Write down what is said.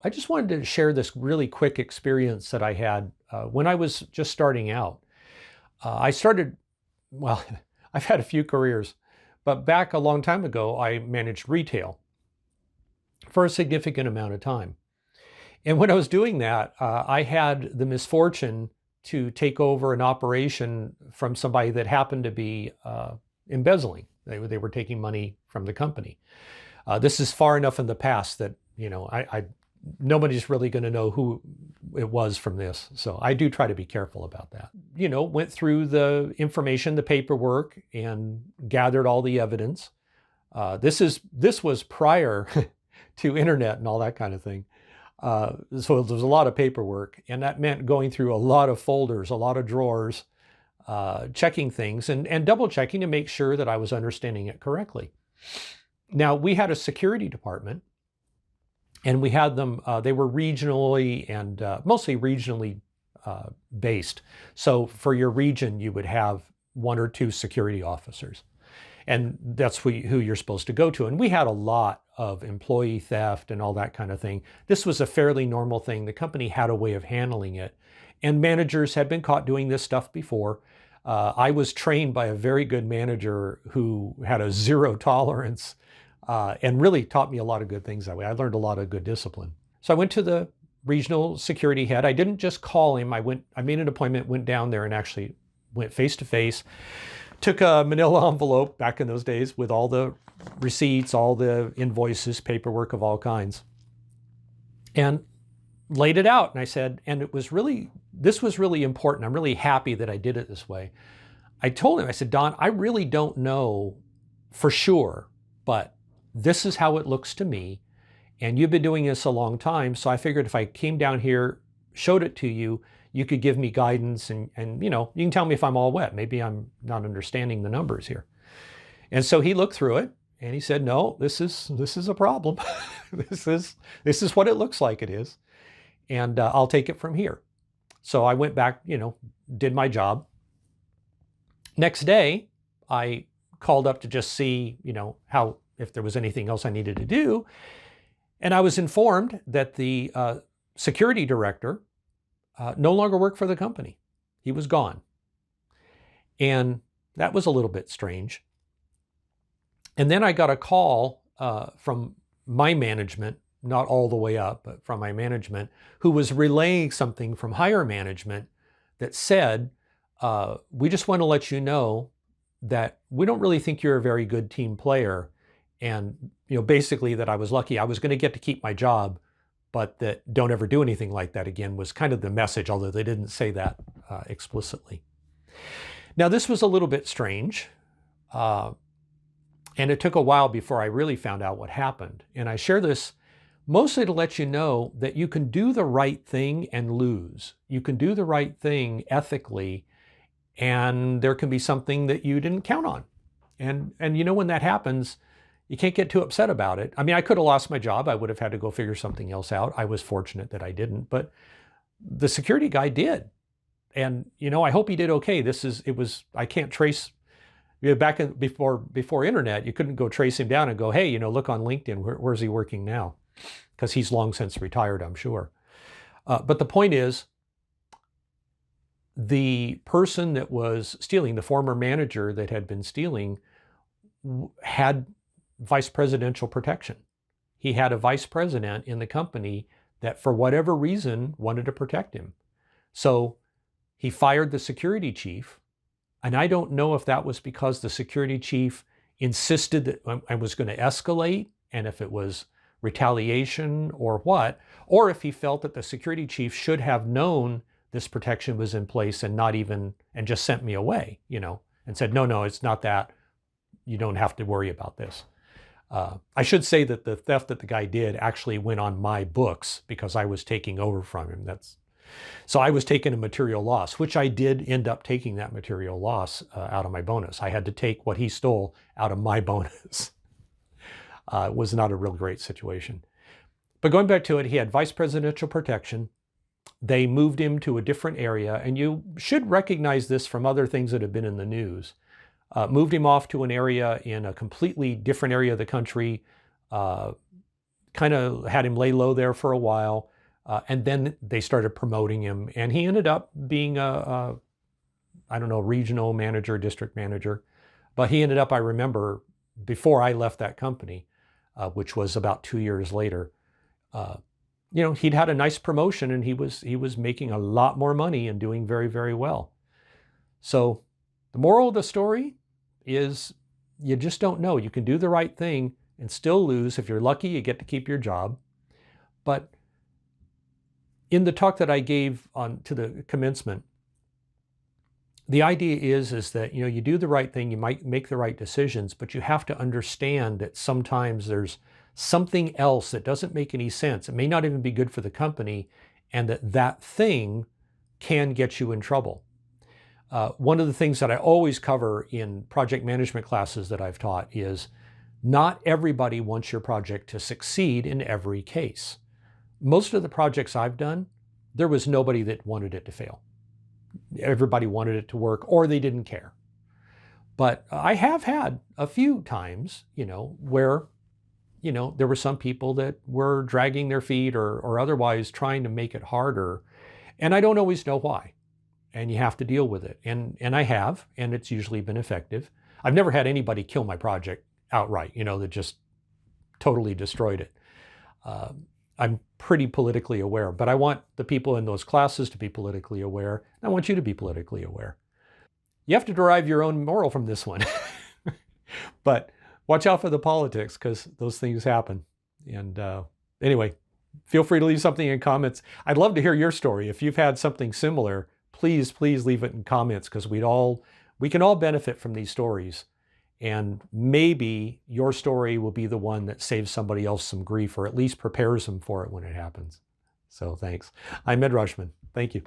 I just wanted to share this really quick experience that I had when I was just starting out. I started, well, I've had a few careers, but back a long time ago, I managed retail for a significant amount of time. And when I was doing that, I had the misfortune to take over an operation from somebody that happened to be embezzling. They were taking money from the company. This is far enough in the past that, nobody's really going to know who it was from this. So I do try to be careful about that. Went through the information, the paperwork, and gathered all the evidence. This was prior to internet and all that kind of thing. So there was a lot of paperwork, and that meant going through a lot of folders, a lot of drawers, checking things and double checking to make sure that I was understanding it correctly. Now, we had a security department, and we had them, they were regionally and mostly regionally based. So for your region, you would have 1 or 2 security officers. And that's who you're supposed to go to. And we had a lot of employee theft and all that kind of thing. This was a fairly normal thing. The company had a way of handling it. And managers had been caught doing this stuff before. I was trained by a very good manager who had a zero tolerance and really taught me a lot of good things that way. I learned a lot of good discipline. So I went to the regional security head. I didn't just call him. I made an appointment, went down there and actually went face to face. Took a manila envelope back in those days with all the receipts, all the invoices, paperwork of all kinds, and laid it out. And I said, and this was really important. I'm really happy that I did it this way. I told him, I said, Don, I really don't know for sure, but this is how it looks to me. And you've been doing this a long time. So I figured if I came down here, showed it to you, you could give me guidance and you can tell me if I'm all wet. Maybe I'm not understanding the numbers here. And so he looked through it and he said, no, this is a problem. This is what it looks like it is. And I'll take it from here. So I went back, did my job. Next day, I called up to just see, if there was anything else I needed to do. And I was informed that the security director no longer worked for the company. He was gone. And that was a little bit strange. And then I got a call from my management, not all the way up, but from my management, who was relaying something from higher management that said, we just want to let you know that we don't really think you're a very good team player. And, basically that I was lucky. I was going to get to keep my job, but that don't ever do anything like that again was kind of the message, although they didn't say that explicitly. Now, this was a little bit strange, and it took a while before I really found out what happened. And I share this mostly to let you know that you can do the right thing and lose. You can do the right thing ethically, and there can be something that you didn't count on. And when that happens, you can't get too upset about it. I mean, I could have lost my job. I would have had to go figure something else out. I was fortunate that I didn't, but the security guy did. And, I hope he did okay. I can't trace, before internet, you couldn't go trace him down and go, hey, look on LinkedIn, where's he working now? Because he's long since retired, I'm sure. But the point is, the person that was stealing, the former manager that had been stealing, had vice presidential protection. He had a vice president in the company that for whatever reason wanted to protect him. So he fired the security chief. And I don't know if that was because the security chief insisted that I was going to escalate and if it was retaliation or what, or if he felt that the security chief should have known this protection was in place and just sent me away, and said, no, it's not that. You don't have to worry about this. I should say that the theft that the guy did actually went on my books because I was taking over from him. So I was taking a material loss, which I did end up taking that material loss out of my bonus. I had to take what he stole out of my bonus. It was not a real great situation. But going back to it, he had vice presidential protection. They moved him to a different area, and you should recognize this from other things that have been in the news. Moved him off to an area in a completely different area of the country, kind kind of had him lay low there for a while. And then they started promoting him, and he ended up being I don't know, regional manager, district manager. But he ended up, I remember, before I left that company, which was about 2 years later, he'd had a nice promotion, and he was making a lot more money and doing very, very well. So the moral of the story is you just don't know. You can do the right thing and still lose. If you're lucky, you get to keep your job. But in the talk that I gave to the commencement, the idea is that you do the right thing, you might make the right decisions, but you have to understand that sometimes there's something else that doesn't make any sense. It may not even be good for the company, and that thing can get you in trouble. One of the things that I always cover in project management classes that I've taught is not everybody wants your project to succeed in every case. Most of the projects I've done, there was nobody that wanted it to fail. Everybody wanted it to work, or they didn't care. But I have had a few times, where, there were some people that were dragging their feet or otherwise trying to make it harder. And I don't always know why. And you have to deal with it. And I have, and it's usually been effective. I've never had anybody kill my project outright, that just totally destroyed it. I'm pretty politically aware, but I want the people in those classes to be politically aware. I want you to be politically aware. You have to derive your own moral from this one. But watch out for the politics, because those things happen. And anyway, feel free to leave something in comments. I'd love to hear your story. If you've had something similar, please leave it in comments, because we can all benefit from these stories. And maybe your story will be the one that saves somebody else some grief, or at least prepares them for it when it happens. So thanks. I'm Ed Rushman. Thank you.